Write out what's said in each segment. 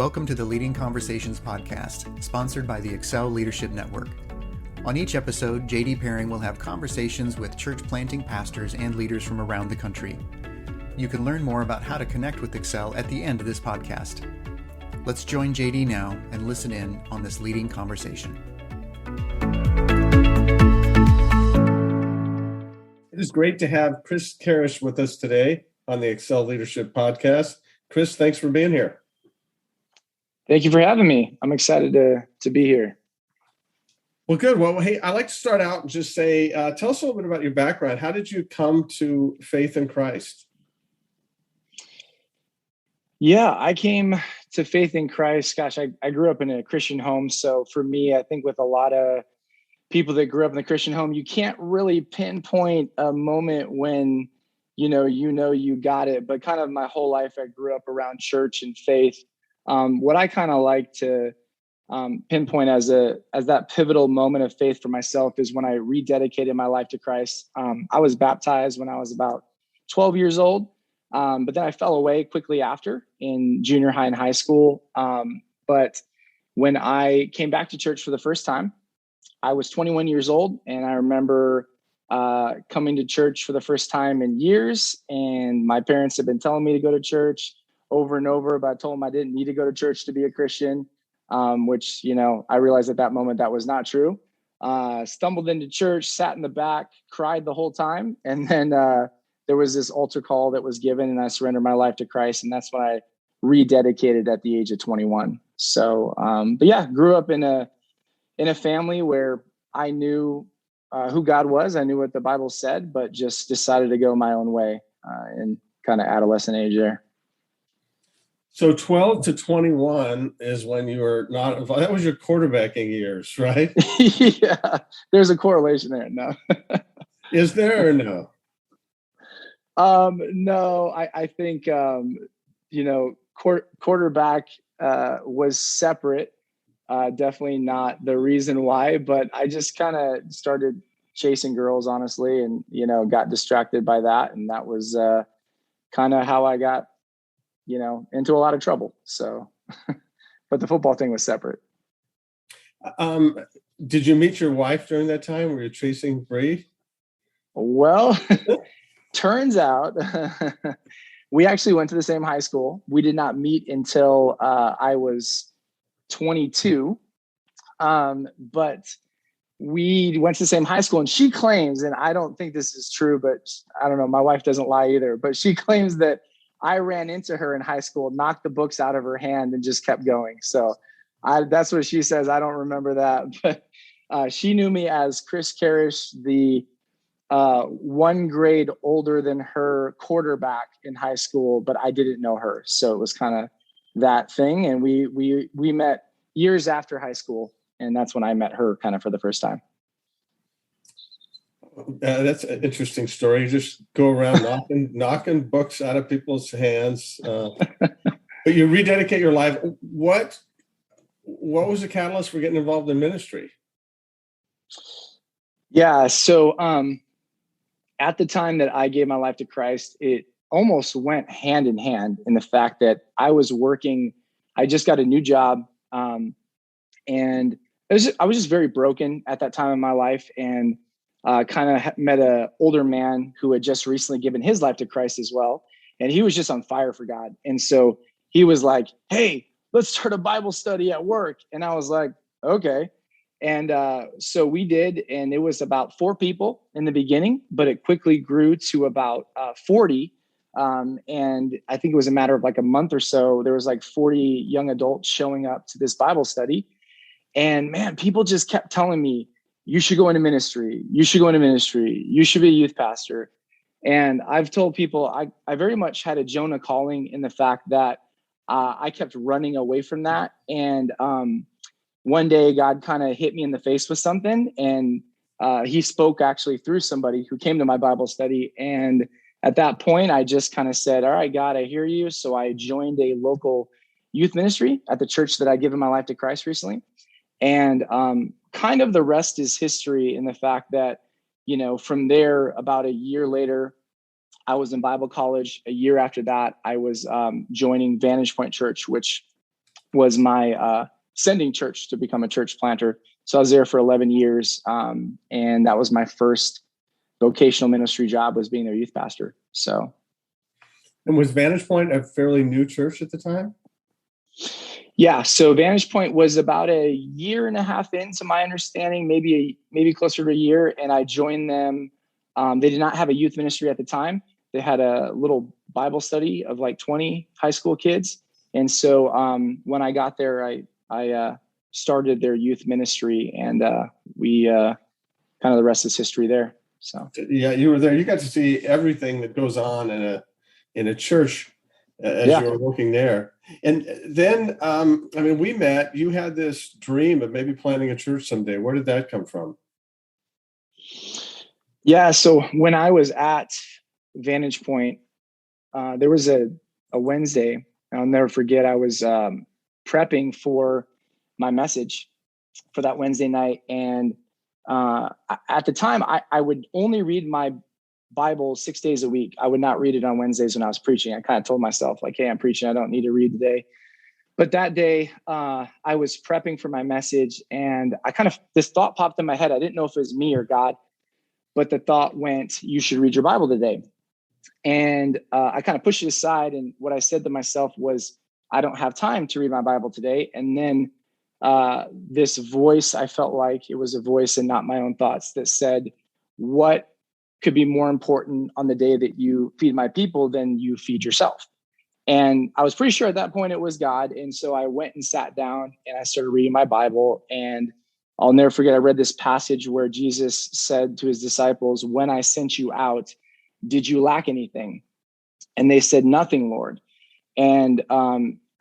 Welcome to the Leading Conversations podcast, sponsored by the Excel Leadership Network. On each episode, JD Pairing will have conversations with church planting pastors and leaders from around the country. You can learn more about how to connect with Excel at the end of this podcast. Let's join JD now and listen in on this leading conversation. It is great to have Chris Kirish with us today on the Excel Leadership Podcast. Chris, thanks for being here. Thank you for having me. I'm excited to be here. Well, good. Well, hey, I'd like to start out and just say, tell us a little bit about your background. How did you come to faith in Christ? Yeah, I came to faith in Christ. Gosh, I grew up in a Christian home. So for me, I think with a lot of people that grew up in the Christian home, you can't really pinpoint a moment when, you got it. But kind of my whole life, I grew up around church and faith. What I kind of like to pinpoint as that pivotal moment of faith for myself is when I rededicated my life to Christ. I was baptized when I was about 12 years old, but then I fell away quickly after in junior high and high school. But when I came back to church for the first time, I was 21 years old, and I remember coming to church for the first time in years, and my parents had been telling me to go to church over and over, but I told them I didn't need to go to church to be a Christian, which, I realized at that moment that was not true. Stumbled into church, sat in the back, cried the whole time. And then there was this altar call that was given, and I surrendered my life to Christ. And that's when I rededicated at the age of 21. So, but yeah, grew up in a family where I knew who God was. I knew what the Bible said, but just decided to go my own way in kind of adolescent age there. So 12 to 21 is when you were not involved. That was your quarterbacking years, right? Yeah, there's a correlation there. No. Is there or no? No, I think, quarterback was separate. Definitely not the reason why, but I just kind of started chasing girls, honestly, and, got distracted by that. And that was kind of how I got into a lot of trouble. So, but the football thing was separate. Did you meet your wife during that time? Were you chasing Bree? Well, turns out we actually went to the same high school. We did not meet until I was 22. But we went to the same high school, and she claims, and I don't think this is true, but I don't know, my wife doesn't lie either, but she claims that I ran into her in high school, knocked the books out of her hand, and just kept going. So that's what she says. I don't remember that. But she knew me as Chris Kirish, the 1 grade older than her quarterback in high school, but I didn't know her. So it was kind of that thing. And we met years after high school, and that's when I met her kind of for the first time. That's an interesting story. You just go around knocking books out of people's hands, but you rededicate your life. What was the catalyst for getting involved in ministry? Yeah, so at the time that I gave my life to Christ, it almost went hand in hand in the fact that I was working. I just got a new job, and I was just very broken at that time in my life, and kind of met an older man who had just recently given his life to Christ as well. And he was just on fire for God. And so he was like, hey, let's start a Bible study at work. And I was like, okay. And so we did, and it was about 4 people in the beginning, but it quickly grew to about 40. And I think it was a matter of like a month or so, there was like 40 young adults showing up to this Bible study. And man, people just kept telling me, you should go into ministry. You should go into ministry. You should be a youth pastor. And I've told people I very much had a Jonah calling in the fact that I kept running away from that. And one day God kind of hit me in the face with something. And he spoke actually through somebody who came to my Bible study. And at that point, I just kind of said, all right, God, I hear you. So I joined a local youth ministry at the church that I'd given my life to Christ recently. And kind of the rest is history in the fact that, from there, about a year later, I was in Bible college. A year after that, I was joining Vantage Point Church, which was my sending church to become a church planter. So I was there for 11 years. And that was my first vocational ministry job, was being their youth pastor. So. And was Vantage Point a fairly new church at the time? Yeah. So Vantage Point was about a year and a half into my understanding, maybe closer to a year. And I joined them. They did not have a youth ministry at the time. They had a little Bible study of like 20 high school kids. And so when I got there, I started their youth ministry, and we kind of the rest is history there. So yeah, you were there. You got to see everything that goes on in a church as you were working there. And then, we met. You had this dream of maybe planting a church someday. Where did that come from? Yeah, so when I was at Vantage Point, there was a Wednesday. I'll never forget. I was prepping for my message for that Wednesday night. And at the time, I would only read my Bible 6 days a week. I would not read it on Wednesdays when I was preaching. I kind of told myself, like, hey, I'm preaching. I don't need to read today. But that day, I was prepping for my message, and this thought popped in my head. I didn't know if it was me or God, but the thought went, you should read your Bible today. And I kind of pushed it aside. And what I said to myself was, I don't have time to read my Bible today. And then this voice, I felt like it was a voice and not my own thoughts, that said, what could be more important on the day that you feed my people than you feed yourself? And I was pretty sure at that point it was God. And so I went and sat down and I started reading my Bible. And I'll never forget, I read this passage where Jesus said to his disciples, when I sent you out, did you lack anything? And they said, nothing, Lord. And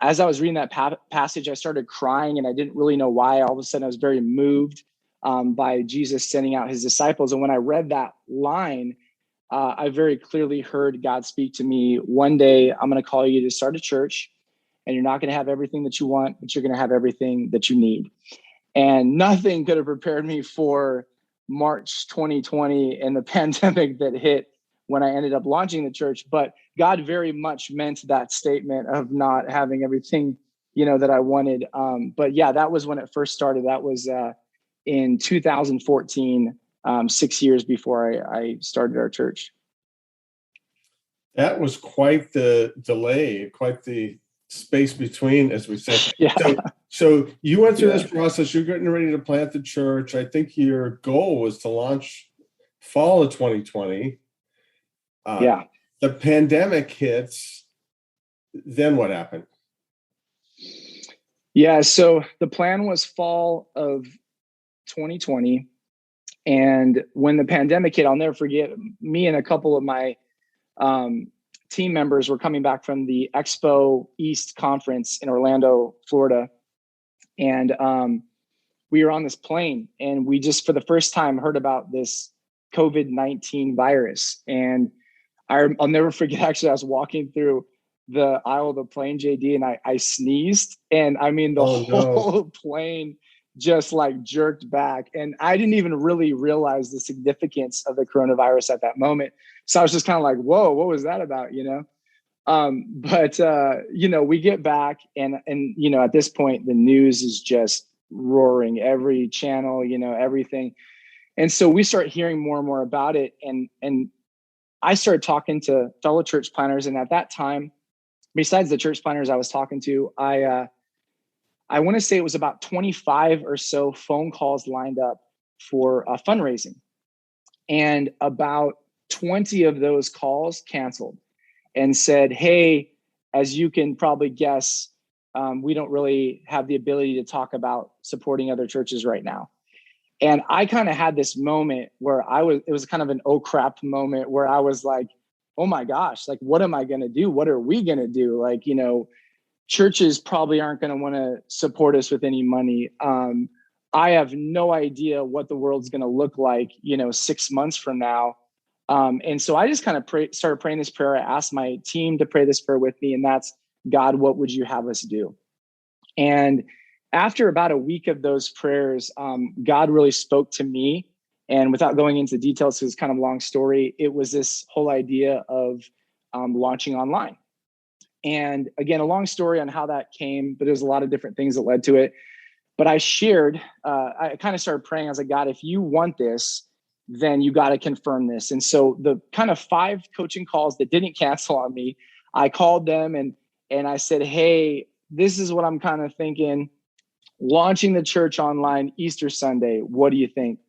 as I was reading that passage, I started crying, and I didn't really know why. All of a sudden, I was very moved by Jesus sending out his disciples. And when I read that line, I very clearly heard God speak to me. One day, I'm going to call you to start a church, and you're not going to have everything that you want, but you're going to have everything that you need. And nothing could have prepared me for March 2020 and the pandemic that hit when I ended up launching the church. But God very much meant that statement of not having everything, that I wanted. But yeah, that was when it first started. That was in 2014, 6 years before I started our church. That was quite the delay, quite the space between, as we say. Yeah. So you went through this process. You're getting ready to plant the church. I think your goal was to launch fall of 2020. The pandemic hits. Then what happened? Yeah. So the plan was fall of 2020. And when the pandemic hit, I'll never forget, me and a couple of my team members were coming back from the Expo East conference in Orlando, Florida. And we were on this plane, and we just, for the first time, heard about this COVID-19 virus. And I'll never forget, actually, I was walking through the aisle of the plane, JD, and I sneezed. And I mean, the whole plane just like jerked back. And I didn't even really realize the significance of the coronavirus at that moment. So I was just kind of like, whoa, what was that about, But we get back and at this point, the news is just roaring, every channel, everything. And so we start hearing more and more about it. And I started talking to fellow church planners. And at that time, besides the church planners I was talking to, I want to say it was about 25 or so phone calls lined up for fundraising. And about 20 of those calls canceled and said, hey, as you can probably guess, we don't really have the ability to talk about supporting other churches right now. And I kind of had this moment where it was kind of an oh crap moment where I was like, oh my gosh, like, what am I going to do? What are we going to do? Like, churches probably aren't going to want to support us with any money. I have no idea what the world's going to look like, 6 months from now. And so I just kind of started praying this prayer. I asked my team to pray this prayer with me, and that's, God, what would you have us do? And after about a week of those prayers, God really spoke to me. And without going into details, because it's kind of a long story, it was this whole idea of launching online. And again, a long story on how that came, but there's a lot of different things that led to it. But I shared, I kind of started praying. I was like, God, if you want this, then you got to confirm this. And so the kind of 5 coaching calls that didn't cancel on me, I called them and I said, hey, this is what I'm kind of thinking. Launching the church online Easter Sunday. What do you think?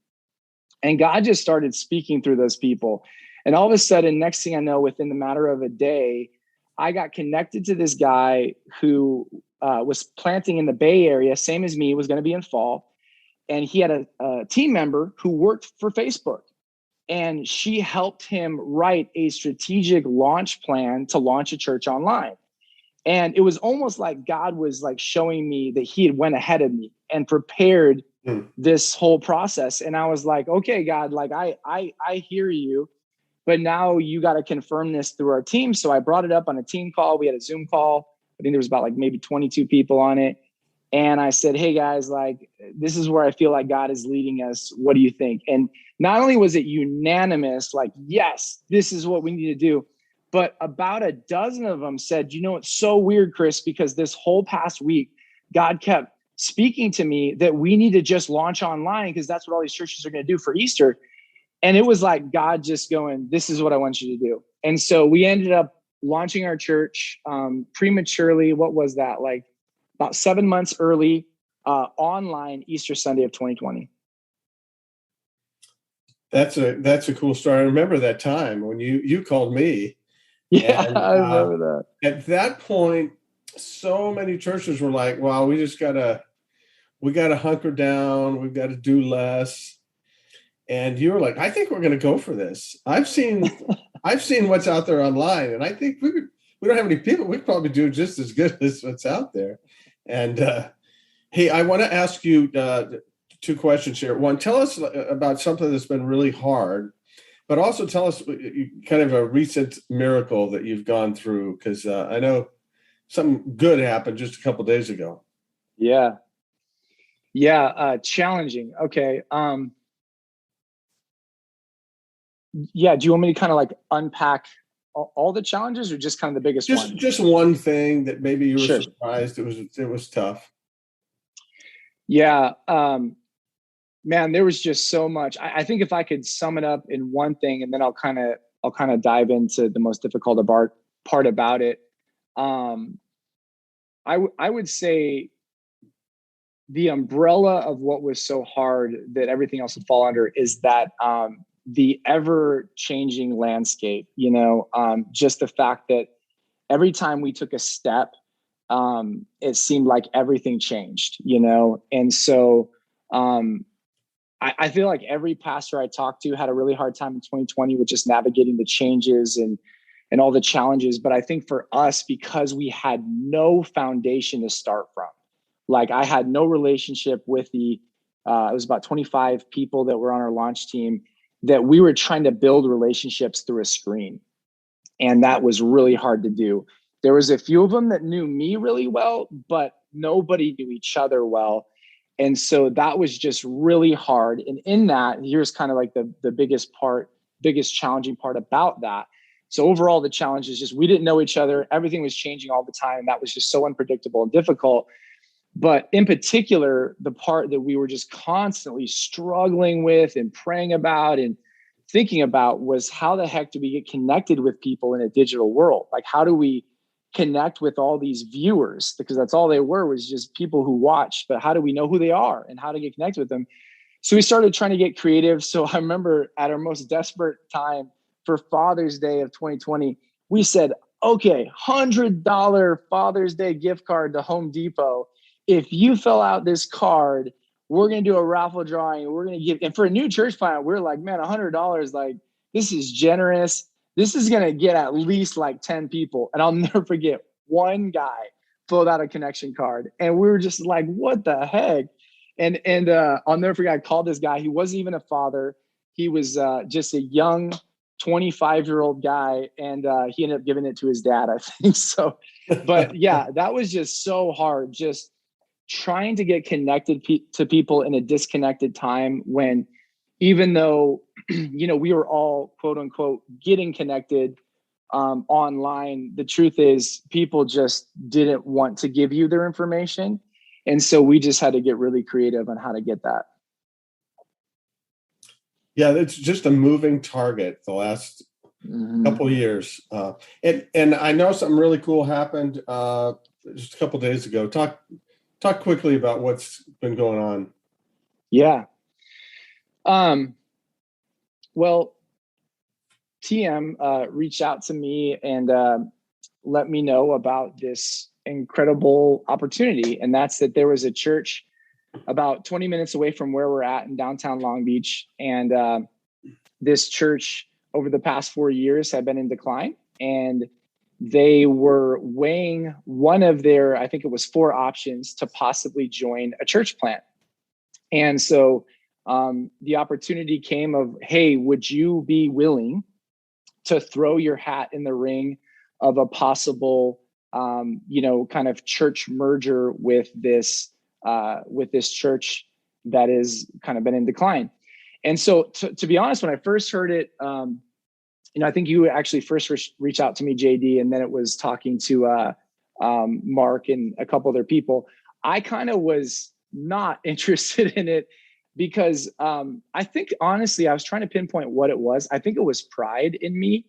And God just started speaking through those people. And all of a sudden, next thing I know, within the matter of a day, I got connected to this guy who was planting in the Bay Area, same as me, was going to be in fall. And he had a team member who worked for Facebook. And she helped him write a strategic launch plan to launch a church online. And it was almost like God was like showing me that he had went ahead of me and prepared this whole process. And I was like, okay, God, like I hear you, but now you got to confirm this through our team. So I brought it up on a team call. We had a Zoom call. I think there was about like maybe 22 people on it. And I said, hey guys, like, this is where I feel like God is leading us. What do you think? And not only was it unanimous, like, yes, this is what we need to do, but about a dozen of them said, you know, it's so weird, Chris, because this whole past week, God kept speaking to me that we need to just launch online because that's what all these churches are going to do for Easter. And it was like God just going, this is what I want you to do. And so we ended up launching our church prematurely. What was that? Like about 7 months early, online Easter Sunday of 2020. That's a cool story. I remember that time when you called me. Yeah, and, I remember that. At that point, so many churches were like, "Wow, we gotta hunker down. We've got to do less." And you were like, "I think we're going to go for this. I've seen what's out there online, and I think we don't have any people. We could probably do just as good as what's out there." And hey, I want to ask you 2 questions here. One, tell us about something that's been really hard, but also tell us kind of a recent miracle that you've gone through, because I know something good happened just a couple of days ago. Yeah. Challenging. Okay. Yeah. Do you want me to kind of like unpack all the challenges or just kind of the biggest one? Just one thing that maybe you were Sure. surprised. It was tough. Yeah. Man, there was just so much. I think if I could sum it up in one thing, and then I'll kind of dive into the most difficult part about it. I would say the umbrella of what was so hard that everything else would fall under is that the ever changing landscape, just the fact that every time we took a step, it seemed like everything changed, And so I feel like every pastor I talked to had a really hard time in 2020 with just navigating the changes and all the challenges. But I think for us, because we had no foundation to start from, like I had no relationship with it was about 25 people that were on our launch team, that we were trying to build relationships through a screen. And that was really hard to do. There was a few of them that knew me really well, but nobody knew each other well. And so that was just really hard. And in that, here's kind of like the biggest challenging part about that. So overall, the challenge is just we didn't know each other. Everything was changing all the time. And that was just so unpredictable and difficult. But in particular, the part that we were just constantly struggling with and praying about and thinking about was how the heck do we get connected with people in a digital world? Like, how do we connect with all these viewers? Because that's all they were, was just people who watched. But how do we know who they are and how to get connected with them? So we started trying to get creative. So I remember at our most desperate time for Father's Day of 2020, we said, okay, $100 Father's Day gift card to Home Depot. If you fill out this card, we're going to do a raffle drawing. We're going to give, and for a new church plant, we're like, man, $100, like, this is generous. This is going to get at least like 10 people. And I'll never forget, one guy filled out a connection card and we were just like, what the heck? And I'll never forget, I called this guy. He wasn't even a father. He was just a young 25-year-old guy. And he ended up giving it to his dad, I think. So, but yeah, that was just so hard. Just trying to get connected to people in a disconnected time when, even though, we were all quote unquote getting connected, online, the truth is people just didn't want to give you their information. And so we just had to get really creative on how to get that. Yeah, it's just a moving target the last couple of years. And I know something really cool happened just a couple of days ago. Talk quickly about what's been going on. Yeah. Well, TM reached out to me and let me know about this incredible opportunity. And that's that there was a church about 20 minutes away from where we're at in downtown Long Beach. And this church over the past 4 years had been in decline. And they were weighing one of their, I think it was 4 options to possibly join a church plant. And so the opportunity came of, hey, would you be willing to throw your hat in the ring of a possible, kind of church merger with this church that is kind of been in decline? And so to be honest, when I first heard it, I think you actually first reached out to me, JD, and then it was talking to Mark and a couple other people. I kind of was not interested in it because I think, honestly, I was trying to pinpoint what it was. I think it was pride in me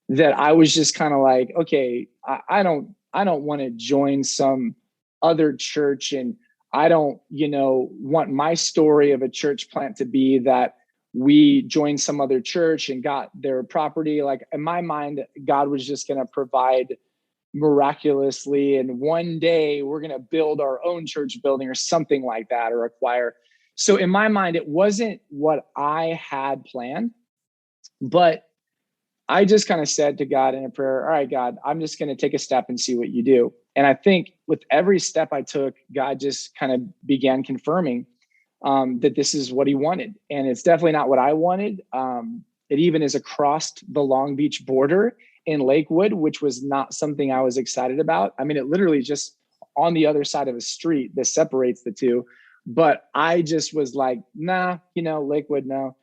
that I was just kind of like, okay, I don't want to join some other church, and I don't, want my story of a church plant to be that we joined some other church and got their property. Like, in my mind, God was just going to provide miraculously, and one day we're going to build our own church building or something like that, or acquire. So in my mind, it wasn't what I had planned, but I just kind of said to God in a prayer, all right, God, I'm just going to take a step and see what you do. And I think with every step I took, God just kind of began confirming that this is what he wanted. And it's definitely not what I wanted. It even is across the Long Beach border in Lakewood, which was not something I was excited about. I mean, it literally just on the other side of a street that separates the two. But I just was like, nah, Lakewood, no.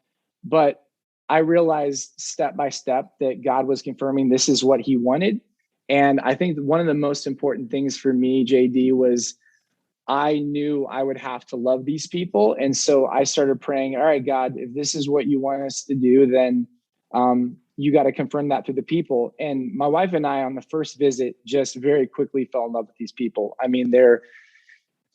But I realized step by step that God was confirming this is what he wanted. And I think one of the most important things for me, JD, was I knew I would have to love these people. And so I started praying, all right, God, if this is what you want us to do, then you got to confirm that through the people. And my wife and I on the first visit just very quickly fell in love with these people. I mean, they're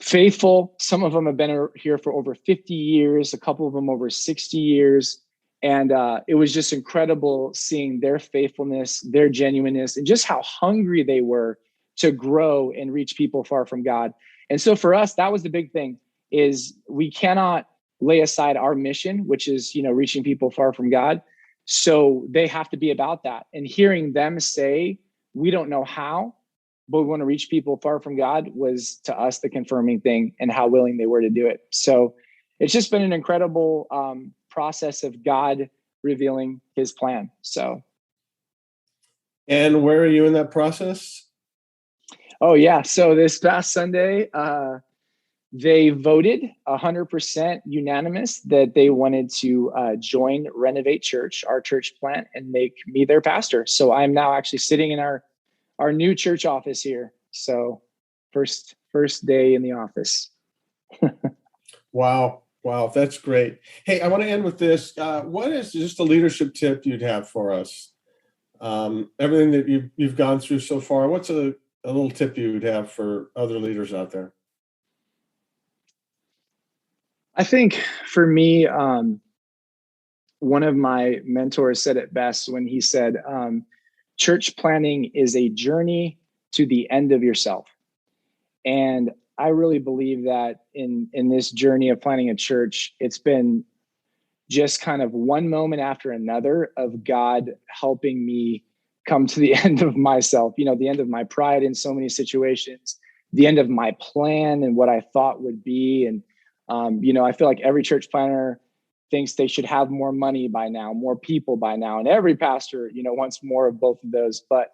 faithful. Some of them have been here for over 50 years, a couple of them over 60 years. And it was just incredible seeing their faithfulness, their genuineness, and just how hungry they were to grow and reach people far from God. And so for us, that was the big thing, is we cannot lay aside our mission, which is, reaching people far from God. So they have to be about that. And hearing them say, we don't know how, but we want to reach people far from God, was to us the confirming thing, and how willing they were to do it. So it's just been an incredible process of God revealing his plan. So. And where are you in that process? Oh yeah. So this past Sunday, they voted 100% unanimous that they wanted to join Renovate Church, our church plant, and make me their pastor. So I'm now actually sitting in our new church office here. So first day in the office. Wow. That's great. Hey, I want to end with this. What is just a leadership tip you'd have for us? Everything that you've gone through so far, what's a little tip you would have for other leaders out there? I think for me, one of my mentors said it best when he said, church planning is a journey to the end of yourself. And I really believe that in this journey of planning a church, it's been just kind of one moment after another of God helping me come to the end of myself, the end of my pride in so many situations, the end of my plan and what I thought would be. And, I feel like every church planner thinks they should have more money by now, more people by now. And every pastor, wants more of both of those. But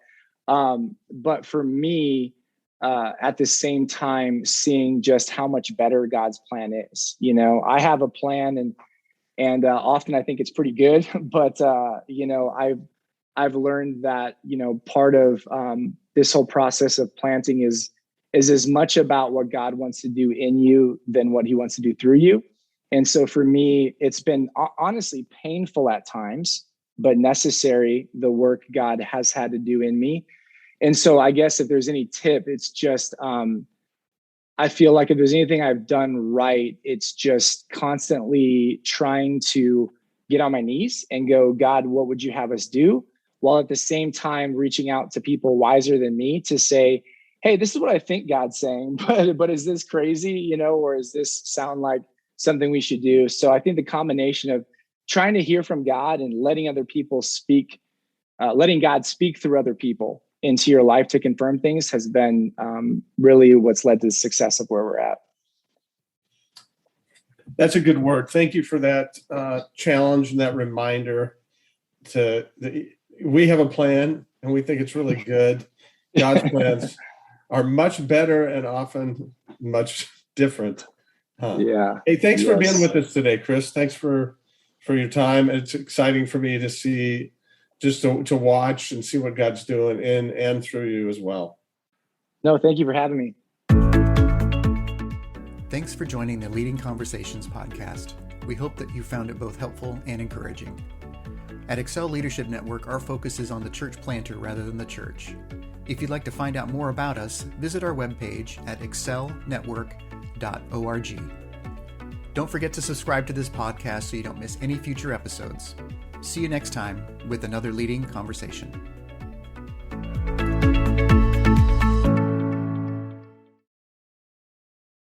for me, at the same time, seeing just how much better God's plan is. I have a plan, and often I think it's pretty good, but I've learned that, part of this whole process of planting is as much about what God wants to do in you than what he wants to do through you. And so for me, it's been honestly painful at times, but necessary, the work God has had to do in me. And so I guess if there's any tip, it's just, I feel like if there's anything I've done right, it's just constantly trying to get on my knees and go, God, what would you have us do? While at the same time reaching out to people wiser than me to say, hey, this is what I think God's saying, but is this crazy, or does this sound like something we should do? So I think the combination of trying to hear from God and letting other people speak, letting God speak through other people into your life to confirm things has been really what's led to the success of where we're at. That's a good word. Thank you for that challenge and that reminder. We have a plan and we think it's really good. God's plans are much better and often much different. Yeah. Hey, thanks for being with us today, Chris. Thanks for your time. It's exciting for me to see, just to watch and see what God's doing in and through you as well. No, thank you for having me. Thanks for joining the Leading Conversations podcast. We hope that you found it both helpful and encouraging. At Excel Leadership Network, our focus is on the church planter rather than the church. If you'd like to find out more about us, visit our webpage at excelnetwork.org. Don't forget to subscribe to this podcast so you don't miss any future episodes. See you next time with another Leading Conversation.